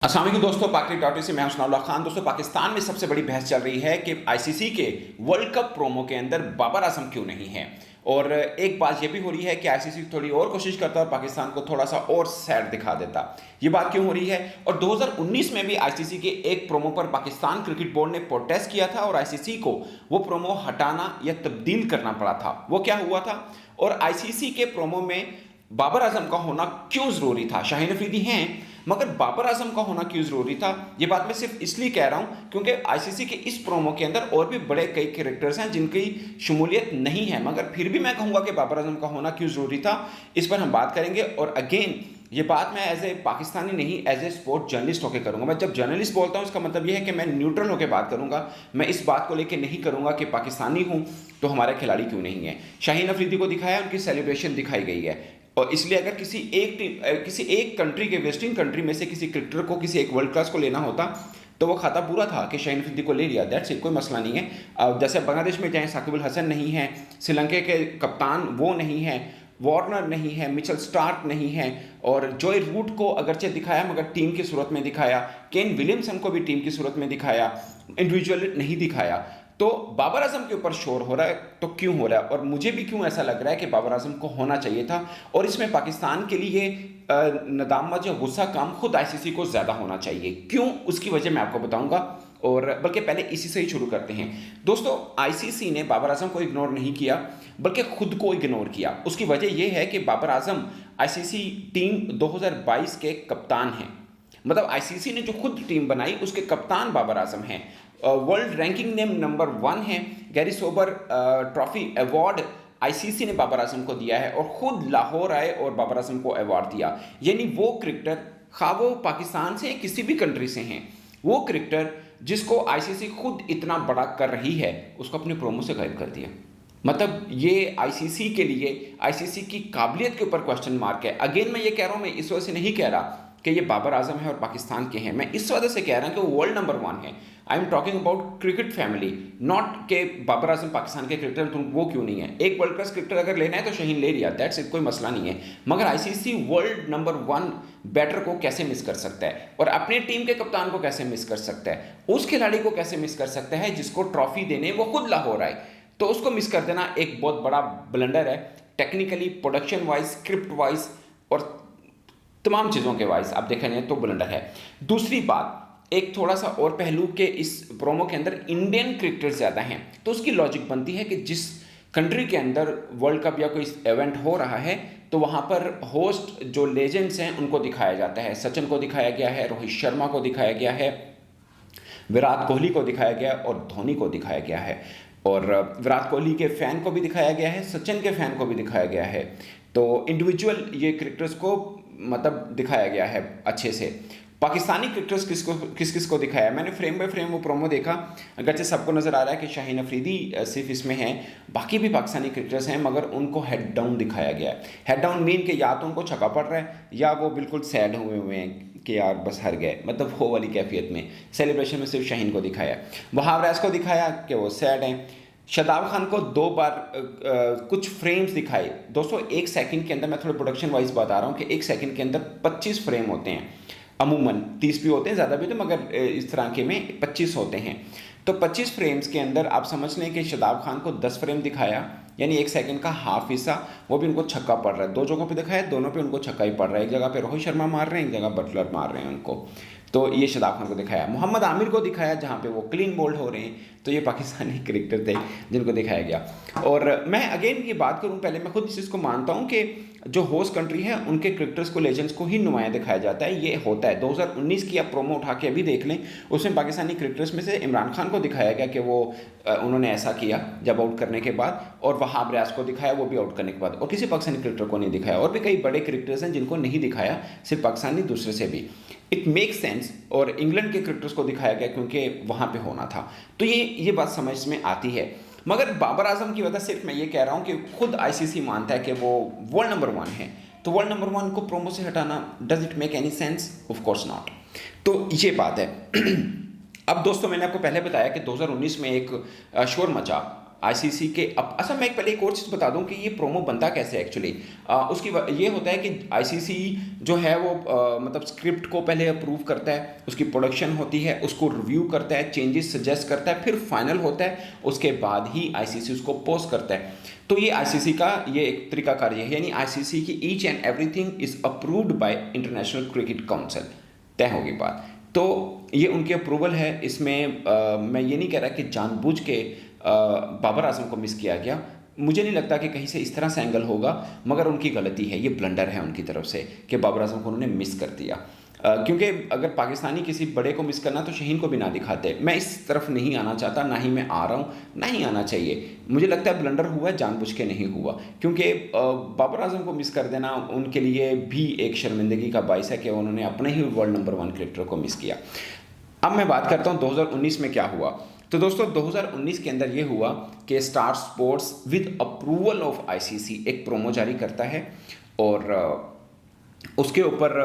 अस्सलाम वालेकुम दोस्तों, पाकिस्तान से मैं हूं सनाउल्लाह खान। दोस्तों, पाकिस्तान में सबसे बड़ी बहस चल रही है कि आईसीसी के वर्ल्ड कप प्रोमो के अंदर बाबर आजम क्यों नहीं है। और एक बात यह भी हो रही है कि आईसीसी थोड़ी और कोशिश करता और पाकिस्तान को थोड़ा सा और सैड दिखा देता। ये बात क्यों हो रही है? और 2019 में भी आईसीसी के एक प्रोमो पर पाकिस्तान क्रिकेट बोर्ड ने प्रोटेस्ट किया था और आईसीसी को वो प्रोमो हटाना या तब्दील करना पड़ा था। वो क्या हुआ था? और आईसीसी के प्रोमो में बाबर आजम का होना क्यों जरूरी था? शाहीन अफरीदी हैं, मगर बाबर आजम का होना क्यों जरूरी था? ये बात मैं सिर्फ इसलिए कह रहा हूं क्योंकि आईसीसी के इस प्रोमो के अंदर और भी बड़े कई कैरेक्टर्स हैं जिनकी शमूलियत नहीं है, मगर फिर भी मैं कहूंगा कि बाबर आजम का होना क्यों जरूरी था। इस पर हम बात करेंगे। और अगेन, ये बात मैं एज ए पाकिस्तानी नहीं, एज ए स्पोर्ट जर्नलिस्ट होकर करूंगा। मैं जब जर्नलिस्ट बोलता हूं इसका मतलब यह है कि मैं न्यूट्रल होकर बात करूंगा। मैं इस बात को लेकर नहीं करूंगा कि पाकिस्तानी हूं तो हमारे खिलाड़ी क्यों नहीं है। शाहीन अफरीदी को दिखाया, उनकी सेलिब्रेशन दिखाई गई है। और इसलिए अगर किसी एक कंट्री के, वेस्टर्न कंट्री में से किसी क्रिकेटर को, किसी एक वर्ल्ड क्लास को लेना होता तो वो खाता पूरा था कि शाहीन अफरीदी को ले लिया। दैट्स इट, कोई मसला नहीं है। जैसे बांग्लादेश में जाएं, साकिब अल हसन नहीं है, श्रीलंका के कप्तान वो नहीं है, वार्नर नहीं है, मिचेल स्टार्क नहीं है, और जॉय रूट को अगरचे दिखाया मगर टीम की सूरत में दिखाया, केन विलियमसन को भी टीम की सूरत में दिखाया, इंडिविजुअल नहीं दिखाया। तो बाबर आजम के ऊपर शोर हो रहा है तो क्यों हो रहा है? और मुझे भी क्यों ऐसा लग रहा है कि बाबर आजम को होना चाहिए था। और इसमें पाकिस्तान के लिए नदामत या गुस्सा काम खुद आईसीसी को ज़्यादा होना चाहिए। क्यों? उसकी वजह मैं आपको बताऊंगा। और बल्कि पहले इसी से ही शुरू करते हैं। दोस्तों, आईसीसी ने बाबर आजम को इग्नोर नहीं किया बल्कि खुद को इग्नोर किया। उसकी वजह यह है कि बाबर आजम आईसीसी टीम 2022 के कप्तान हैं। मतलब आईसीसी ने जो खुद टीम बनाई उसके कप्तान बाबर आजम हैं। वर्ल्ड रैंकिंग में नंबर 1 है। Gary sober trophy award ICC ने बाबर आजम को दिया है और खुद लाहौर आए और बाबर आजम को अवार्ड दिया। यानी वो क्रिकेटर, खा वो पाकिस्तान से किसी भी कंट्री से हैं, वो क्रिकेटर जिसको आईसीसी खुद इतना बड़ा कर रही है, उसको अपने प्रोमो से गायब कर दिया। मतलब ये आईसीसी के लिए, आईसीसी की काबिलियत के ऊपर क्वेश्चन मार्क है। अगेन मैं ये कह रहा हूं, मैं इस वजह से नहीं कह रहा कि ये बाबर आजम है और पाकिस्तान के हैं। मैं इस वजह से कह रहा हूं कि वो वर्ल्ड नंबर 1 है। I am talking about cricket family, not के बाबर आजम पाकिस्तान के क्रिकेटर तो वो क्यों नहीं है। एक वर्ल्ड क्लास क्रिकेटर अगर लेना है तो शाहीन ले लिया, दैट्स इट, कोई मसला नहीं है। मगर आईसीसी वर्ल्ड नंबर 1 बैटर को कैसे मिस कर सकता है? और अपने टीम के कप्तान को कैसे मिस कर सकता है? उस खिलाड़ी को कैसे मिस कर सकता है जिसको ट्रॉफी देने वो खुद लाहौर आए? तो उसको मिस कर देना एक बहुत बड़ा ब्लंडर है, technically, production wise, script wise और तमाम चीज़ों के वाइज आप देखेंगे तो ब्लंडर है। दूसरी बात, एक थोड़ा सा और पहलू के इस प्रोमो के अंदर इंडियन क्रिकेटर ज़्यादा हैं, तो उसकी लॉजिक बनती है कि जिस कंट्री के अंदर वर्ल्ड कप या कोई इवेंट हो रहा है तो वहाँ पर होस्ट जो लेजेंड्स हैं उनको दिखाया जाता है। सचिन को दिखाया गया है, रोहित शर्मा को दिखाया गया है, विराट कोहली को दिखाया गया और धोनी को दिखाया गया है। और विराट कोहली के फ़ैन को भी दिखाया गया है, सचिन के फ़ैन को भी दिखाया गया है। तो इंडिविजुअल ये क्रिकेटर्स को मतलब दिखाया गया है अच्छे से। पाकिस्तानी क्रिकेटर्स किस किस को दिखाया? मैंने फ्रेम बाय फ्रेम वो प्रोमो देखा। अगरचे सबको नज़र आ रहा है कि शाहीन अफरीदी सिर्फ इसमें हैं, बाकी भी पाकिस्तानी क्रिकेटर्स हैं, मगर उनको हेड डाउन दिखाया गया है। हेड डाउन मीन के या तो उनको छक्का पड़ रहा है या वो बिल्कुल सैड हुए हैं कि यार बस हार गए, मतलब वो वाली कैफियत में। सेलिब्रेशन में सिर्फ शाहीन को दिखाया, वहाब रियाज को दिखाया कि वो सैड हैं। शादाब खान को 2 बार कुछ फ्रेम्स दिखाए। दोस्तों, 1 सेकंड के अंदर, मैं थोड़े प्रोडक्शन वाइज बता रहा हूँ कि 1 सेकंड के अंदर 25 फ्रेम होते हैं। अमूमन 30 भी होते हैं, ज़्यादा भी होते हैं, मगर इस तरह के में 25 होते हैं। तो 25 फ्रेम्स के अंदर आप समझ लें कि शादाब खान को 10 फ्रेम दिखाया, यानी 1 सेकंड का हाफ हिस्सा, वो भी उनको छक्का पड़ रहा है। 2 जगहों पे दिखाया, दोनों पे उनको छक्का ही पड़ रहा है। एक जगह पे रोहित शर्मा मार रहे हैं, एक जगह बटलर मार रहे हैं उनको। तो ये शादाब खान को दिखाया। मोहम्मद आमिर को दिखाया जहाँ पे वो क्लीन बोल्ड हो रहे हैं, तो ये पाकिस्तानी क्रिकेटर थे जिनको दिखाया गया। और मैं अगेन ये बात करूँ, पहले मैं खुद इस चीज़ को मानता हूँ कि जो होस्ट कंट्री है उनके क्रिकेटर्स को, लेजेंड्स को ही नुमाया दिखाया जाता है। ये होता है। 2019 की आप प्रोमो उठा के अभी देख लें, उसमें पाकिस्तानी क्रिकेटर्स में से इमरान खान को दिखाया गया कि वो उन्होंने ऐसा किया जब आउट करने के बाद, और वहाब रियाज को दिखाया वो भी आउट करने के बाद, और किसी पाकिस्तानी क्रिकेटर को नहीं दिखाया। और भी कई बड़े क्रिकेटर्स हैं जिनको नहीं दिखाया, सिर्फ पाकिस्तानी, दूसरे से भी। It make sense. और इंग्लैंड के क्रिकेटर्स को दिखाया गया क्योंकि वहाँ पे होना था। तो ये बात समझ में आती है। मगर बाबर आजम की वजह सिर्फ मैं ये कह रहा हूँ कि खुद आईसीसी मानता है कि वो वर्ल्ड नंबर 1 है, तो वर्ल्ड नंबर 1 को प्रोमो से हटाना, does it make any sense? Of course not. तो ये बात है। अब दोस्तों, मैंने आपको पहले बताया कि 2019 में एक शोर मचा आईसीसी के अच्छा मैं पहले एक और चीज़ बता दूं कि ये प्रोमो बनता कैसे है एक्चुअली। ये होता है कि आईसीसी जो है वो मतलब स्क्रिप्ट को पहले अप्रूव करता है, उसकी प्रोडक्शन होती है, उसको रिव्यू करता है, चेंजेस सजेस्ट करता है, फिर फाइनल होता है, उसके बाद ही आईसीसी उसको पोस्ट करता है। तो ये आईसीसी का ये एक तरीकाकार है, यानी आईसीसी की each and everything is approved by international cricket council. तय होगी बात। तो ये उनकी अप्रूवल है। इसमें मैं ये नहीं कह रहा कि जानबूझ के बाबर आजम को मिस किया गया। मुझे नहीं लगता कि कहीं से इस तरह से एंगल होगा, मगर उनकी गलती है, ये ब्लंडर है उनकी तरफ से कि बाबर आजम को उन्होंने मिस कर दिया। क्योंकि अगर पाकिस्तानी किसी बड़े को मिस करना तो शहीन को भी ना दिखाते। मैं इस तरफ नहीं आना चाहता, ना ही मैं आ रहा हूँ, ना ही आना चाहिए। मुझे लगता है ब्लंडर हुआ है, जानबूझ के नहीं हुआ। क्योंकि बाबर आजम को मिस कर देना उनके लिए भी एक शर्मिंदगी का बाइस है कि उन्होंने अपने ही वर्ल्ड नंबर 1 क्रिकेटर को मिस किया। अब मैं बात करता हूँ 2019 में क्या हुआ। तो दोस्तों 2019 के अंदर ये हुआ कि star sports with approval of ICC एक प्रोमो जारी करता है, और उसके ऊपर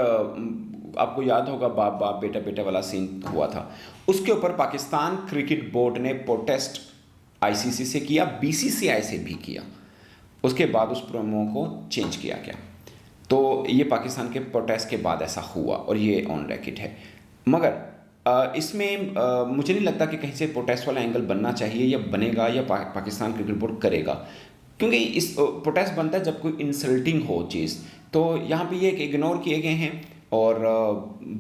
आपको याद होगा बाप बाप बेटा बेटा वाला सीन हुआ था। उसके ऊपर पाकिस्तान क्रिकेट बोर्ड ने प्रोटेस्ट आईसीसी से किया, बीसीसीआई से भी किया। उसके बाद उस प्रोमो को चेंज किया गया। तो ये पाकिस्तान के प्रोटेस्ट के बाद ऐसा हुआ और ये ऑन रैकेट है। मगर इसमें मुझे नहीं लगता कि कहीं से प्रोटेस्ट वाला एंगल बनना चाहिए या बनेगा या पाकिस्तान क्रिकेट बोर्ड करेगा, क्योंकि इस प्रोटेस्ट बनता है जब कोई इंसल्टिंग हो चीज़। तो यहाँ पे ये इग्नोर किए गए हैं और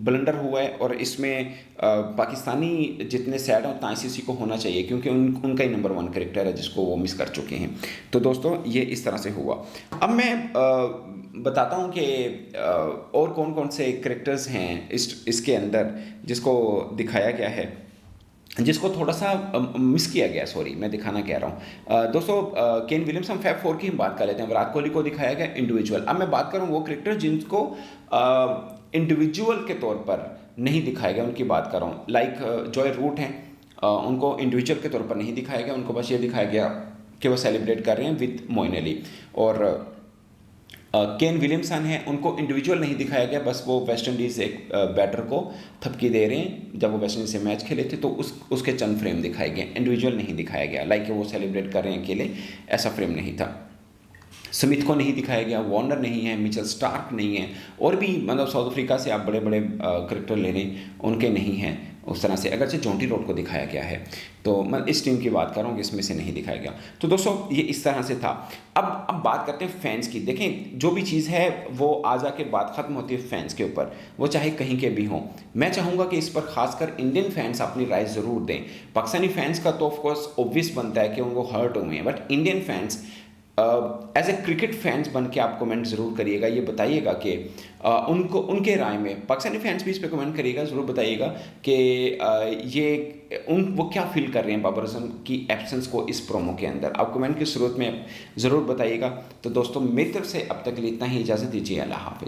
ब्लंडर हुआ है, और इसमें पाकिस्तानी जितने सैड हैं उतना आईसीसी को होना चाहिए, क्योंकि उनका ही नंबर 1 क्रिकेटर है जिसको वो मिस कर चुके हैं। तो दोस्तों ये इस तरह से हुआ। अब मैं बताता हूँ कि और कौन कौन से क्रिकेटर्स हैं इसके अंदर जिसको दिखाया गया है, जिसको थोड़ा सा मिस किया गया। सॉरी, मैं दिखाना कह रहा हूँ। दोस्तों केन विलियमसन फैब 4 की हम बात कर लेते हैं। विराट कोहली को दिखाया गया इंडिविजुअल। अब मैं बात करूँ वो क्रिकेटर जिनको इंडिविजुअल के तौर पर नहीं दिखाया गया, उनकी बात कर रहा हूँ। लाइक जॉय रूट हैं, उनको इंडिविजुअल के तौर पर नहीं दिखाया गया, उनको बस ये दिखाया गया कि वो सेलिब्रेट कर रहे हैं विद मोइन अली। और केन विलियमसन है, उनको इंडिविजुअल नहीं दिखाया गया, बस वो वेस्ट इंडीज़ एक बैटर को थपकी दे रहे हैं। जब वो वेस्ट इंडीज़ से मैच खेले थे तो उसके चंद फ्रेम दिखाए गए, इंडिविजुअल नहीं दिखाया गया। लाइक वो सेलिब्रेट कर रहे हैं अकेले, ऐसा फ्रेम नहीं था। स्मिथ को नहीं दिखाया गया, वार्नर नहीं है, मिचेल स्टार्क नहीं है, और भी मतलब साउथ अफ्रीका से आप बड़े बड़े क्रिकेटर ले लें, उनके नहीं हैं उस तरह से। अगरचे जॉन्टी रोड को दिखाया गया है, तो मैं इस टीम की बात कर रहा हूँ कि इसमें से नहीं दिखाया गया। तो दोस्तों ये इस तरह से था। अब बात करते हैं फैंस की। देखें, जो भी चीज़ है वो आ जाके बात ख़त्म होती है फैंस के ऊपर, वो चाहे कहीं के भी हों। मैं चाहूँगा कि इस पर खासकर इंडियन फैंस अपनी राय ज़रूर दें। पाकिस्तानी फैंस का तो ऑफकोर्स ऑब्वियस बनता है कि उनको हर्ट हुए हैं, but Indian fans as a cricket fans बन के आप कमेंट ज़रूर करिएगा। ये बताइएगा कि उनको उनके राय में, पाकिस्तानी फैंस भी इस पर कमेंट करिएगा, ज़रूर बताइएगा कि वो क्या फील कर रहे हैं बाबर आजम की एब्सेंस को इस प्रोमो के अंदर। आप कमेंट के स्रोत में ज़रूर बताइएगा। तो दोस्तों मेरी तरफ से अब तक के लिए इतना ही, इजाज़त दीजिए। अल्लाह हाफ़िज़।